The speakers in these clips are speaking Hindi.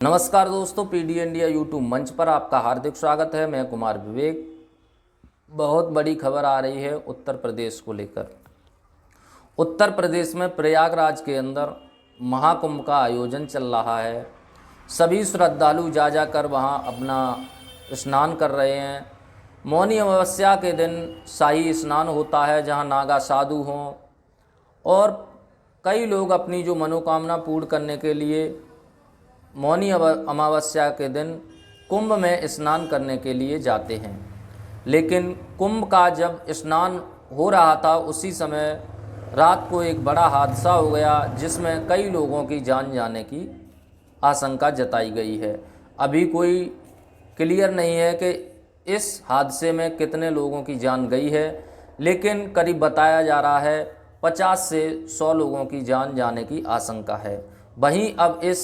नमस्कार दोस्तों, पीडी इंडिया यूट्यूब मंच पर आपका हार्दिक स्वागत है। मैं कुमार विवेक। बहुत बड़ी खबर आ रही है उत्तर प्रदेश को लेकर। उत्तर प्रदेश में प्रयागराज के अंदर महाकुंभ का आयोजन चल रहा है। सभी श्रद्धालु जा जाकर वहां अपना स्नान कर रहे हैं। मौनी अमावस्या के दिन शाही स्नान होता है, जहां नागा साधु हों और कई लोग अपनी जो मनोकामना पूर्ण करने के लिए मौनी अमावस्या के दिन कुंभ में स्नान करने के लिए जाते हैं। लेकिन कुंभ का जब स्नान हो रहा था उसी समय रात को एक बड़ा हादसा हो गया, जिसमें कई लोगों की जान जाने की आशंका जताई गई है। अभी कोई क्लियर नहीं है कि इस हादसे में कितने लोगों की जान गई है, लेकिन करीब बताया जा रहा है 50 से 100 लोगों की जान जाने की आशंका है। वहीं अब इस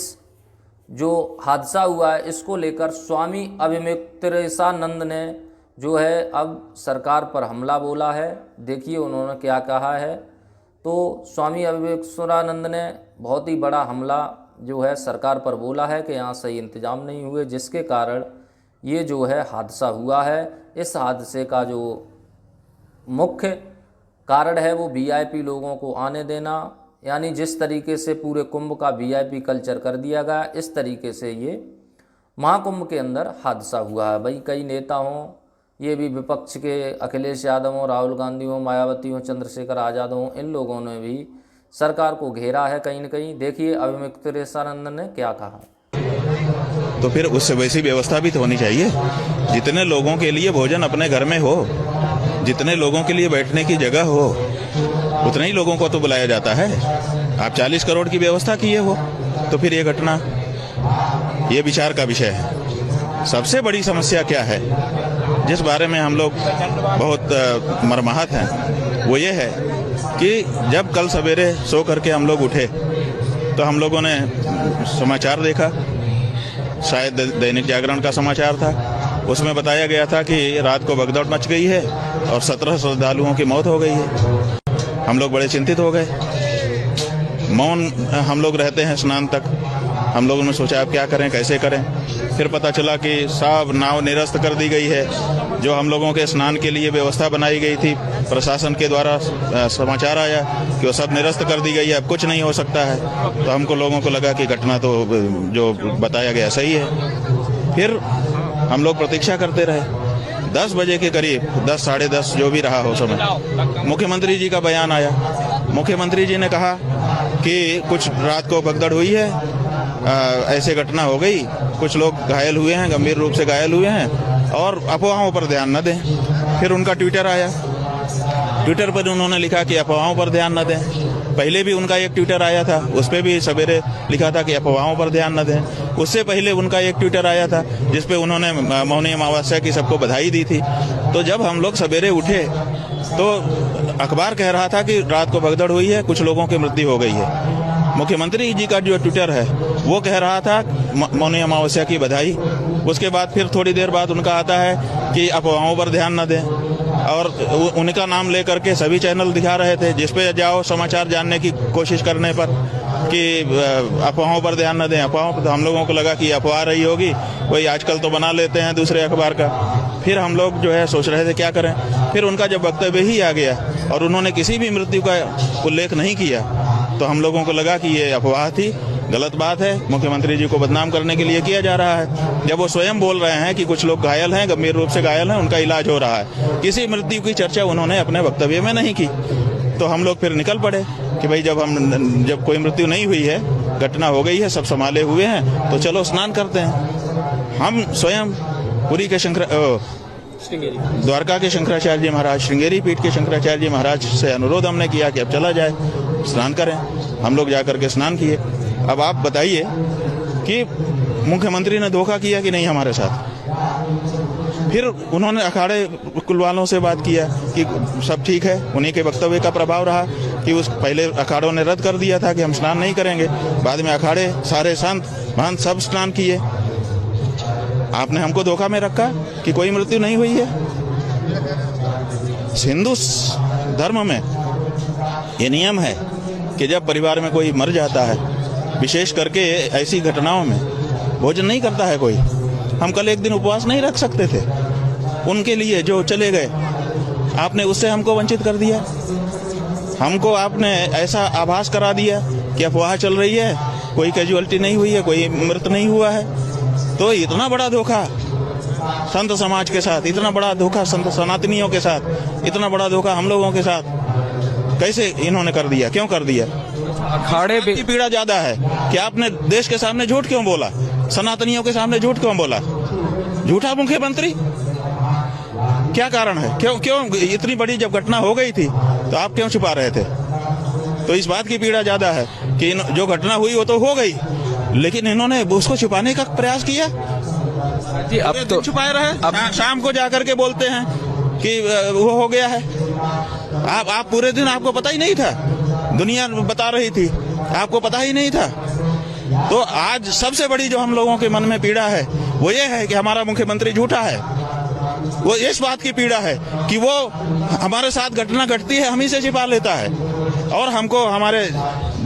जो हादसा हुआ है इसको लेकर स्वामी अविवेकानंद ने जो है अब सरकार पर हमला बोला है। देखिए उन्होंने क्या कहा है। तो स्वामी अविवेकानंद ने बहुत ही बड़ा हमला जो है सरकार पर बोला है कि यहाँ सही इंतजाम नहीं हुए, जिसके कारण ये जो है हादसा हुआ है। इस हादसे का जो मुख्य कारण है वो वीआईपी लोगों को आने देना, यानी जिस तरीके से पूरे कुंभ का वीआईपी कल्चर कर दिया गया, इस तरीके से ये महाकुंभ के अंदर हादसा हुआ है। भाई कई नेता हों, ये भी विपक्ष के अखिलेश यादव हों, राहुल गांधी हों, मायावती हों, चंद्रशेखर आज़ाद हों, इन लोगों ने भी सरकार को घेरा है कहीं न कहीं। देखिए अविवेकानंद ने क्या कहा। तो फिर उससे वैसी व्यवस्था भी तो होनी चाहिए, जितने लोगों के लिए भोजन अपने घर में हो, जितने लोगों के लिए बैठने की जगह हो, उतने ही लोगों को तो बुलाया जाता है। आप 40 करोड़ की व्यवस्था किए हो तो फिर ये घटना, ये विचार का विषय है। सबसे बड़ी समस्या क्या है, जिस बारे में हम लोग बहुत मर्माहत हैं, वो ये है कि जब कल सवेरे सो करके हम लोग उठे तो हम लोगों ने समाचार देखा, शायद दैनिक जागरण का समाचार था। उसमें बताया गया था कि रात को भगदड़ मच गई है और 17 श्रद्धालुओं की मौत हो गई है। हम लोग बड़े चिंतित हो गए। मौन हम लोग रहते हैं स्नान तक। हम लोगों ने सोचा अब क्या करें, कैसे करें। फिर पता चला कि सब नाव निरस्त कर दी गई है। जो हम लोगों के स्नान के लिए व्यवस्था बनाई गई थी, प्रशासन के द्वारा समाचार आया कि वो सब निरस्त कर दी गई है, अब कुछ नहीं हो सकता है। तो हमको लोगों को लगा कि घटना तो जो बताया गया सही है। फिर हम लोग प्रतीक्षा करते रहे। 10 बजे के करीब, 10 साढ़े 10 जो भी रहा हो समय, मुख्यमंत्री जी का बयान आया। मुख्यमंत्री जी ने कहा कि कुछ रात को भगदड़ हुई है, ऐसे घटना हो गई, कुछ लोग घायल हुए हैं, गंभीर रूप से घायल हुए हैं और अफवाहों पर ध्यान न दें। फिर उनका ट्विटर आया। ट्विटर पर उन्होंने लिखा कि अफवाहों पर ध्यान न दें। पहले भी उनका एक ट्विटर आया था, उस पर भी सवेरे लिखा था कि अफवाहों पर ध्यान न दें। उससे पहले उनका एक ट्विटर आया था जिस पे उन्होंने मौनी अमावस्या की सबको बधाई दी थी। तो जब हम लोग सवेरे उठे तो अखबार कह रहा था कि रात को भगदड़ हुई है, कुछ लोगों की मृत्यु हो गई है। मुख्यमंत्री जी का जो ट्विटर है वो कह रहा था मौनी अमावस्या की बधाई। उसके बाद फिर थोड़ी देर बाद उनका आता है कि अफवाहों पर ध्यान न दें, और उनका नाम लेकर के सभी चैनल दिखा रहे थे, जिस पे जाओ समाचार जानने की कोशिश करने पर कि अफवाहों पर ध्यान न दें। अफवाहों पर तो हम लोगों को लगा कि अफवाह रही होगी, वही आजकल तो बना लेते हैं दूसरे अखबार का। फिर हम लोग जो है सोच रहे थे क्या करें। फिर उनका जब वक्तव्य ही आ गया और उन्होंने किसी भी मृत्यु का उल्लेख नहीं किया, तो हम लोगों को लगा कि ये अफवाह थी, गलत बात है, मुख्यमंत्री जी को बदनाम करने के लिए किया जा रहा है। जब वो स्वयं बोल रहे हैं कि कुछ लोग घायल हैं, गंभीर रूप से घायल हैं, उनका इलाज हो रहा है, किसी मृत्यु की चर्चा उन्होंने अपने वक्तव्य में नहीं की। तो हम लोग फिर निकल पड़े कि भाई जब कोई मृत्यु नहीं हुई है, घटना हो गई है, सब संभाले हुए हैं, तो चलो स्नान करते हैं। हम स्वयं पुरी के द्वारका के शंकराचार्य जी महाराज, श्रृंगेरी पीठ के शंकराचार्य जी महाराज से अनुरोध हमने किया कि अब चला जाए, स्नान करें। हम लोग जाकर के स्नान किए। अब आप बताइए कि मुख्यमंत्री ने धोखा किया कि नहीं हमारे साथ। फिर उन्होंने अखाड़े कुल वालों से बात किया कि सब ठीक है। उन्हीं के वक्तव्य का प्रभाव रहा कि उस पहले अखाड़ों ने रद्द कर दिया था कि हम स्नान नहीं करेंगे, बाद में अखाड़े सारे संत महंत सब स्नान किए। आपने हमको धोखा में रखा कि कोई मृत्यु नहीं हुई है। हिंदू धर्म में ये नियम है कि जब परिवार में कोई मर जाता है, विशेष करके ऐसी घटनाओं में, भोजन नहीं करता है कोई। हम कल एक दिन उपवास नहीं रख सकते थे उनके लिए जो चले गए, आपने उससे हमको वंचित कर दिया। हमको आपने ऐसा आभास करा दिया कि अफवाह चल रही है, कोई कैजुअलिटी नहीं हुई है, कोई मृत नहीं हुआ है। तो इतना बड़ा धोखा संत समाज के साथ, इतना बड़ा धोखा संत सनातनियों के साथ, इतना बड़ा धोखा हम लोगों के साथ कैसे इन्होंने कर दिया, क्यों कर दिया? अखाड़े की पीड़ा ज्यादा है कि आपने देश के सामने झूठ क्यों बोला, सनातनियों के सामने झूठ क्यों बोला? झूठा मुख्यमंत्री, क्या कारण है? क्यों इतनी बड़ी जब घटना हो गई थी तो आप क्यों छुपा रहे थे? तो इस बात की पीड़ा ज्यादा है कि जो घटना हुई वो तो हो गई, लेकिन इन्होंने उसको छुपाने का प्रयास किया जी। अब तो छुपाए रहे। शाम को जाकर के बोलते हैं कि वो हो गया है। आप पूरे दिन आपको पता ही नहीं था, दुनिया बता रही थी, आपको पता ही नहीं था। तो आज सबसे बड़ी जो हम लोगों के मन में पीड़ा है वो ये है कि हमारा मुख्यमंत्री झूठा है। वो इस बात की पीड़ा है कि वो हमारे साथ घटना घटती है हम ही से छिपा लेता है, और हमको हमारे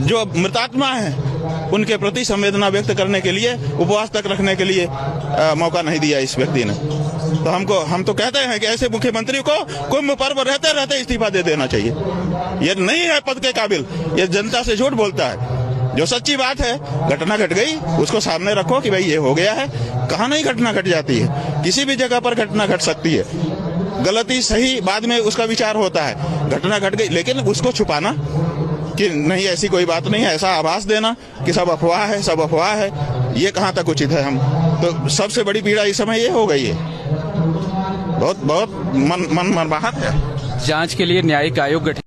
जो मृतात्मा हैं उनके प्रति संवेदना व्यक्त करने के लिए, उपवास तक रखने के लिए मौका नहीं दिया इस व्यक्ति ने। तो हम तो कहते हैं कि ऐसे मुख्यमंत्री को कुंभ पर्व रहते रहते इस्तीफा दे देना चाहिए। ये नहीं है पद के काबिल, ये जनता से झूठ बोलता है। जो सच्ची बात है, घटना घट गई, उसको सामने रखो कि भाई ये हो गया है। कहाँ नहीं घटना घट जाती है, किसी भी जगह पर घटना घट सकती है। गलती सही बाद में उसका विचार होता है। घटना घट गई, लेकिन उसको छुपाना कि नहीं ऐसी कोई बात नहीं है, ऐसा आभास देना कि सब अफवाह है, सब अफवाह है, ये कहाँ तक उचित है? हम तो सबसे बड़ी पीड़ा इस समय ये हो गई है। बहुत मन मरमाहत है। जांच के लिए न्यायिक आयोग गठित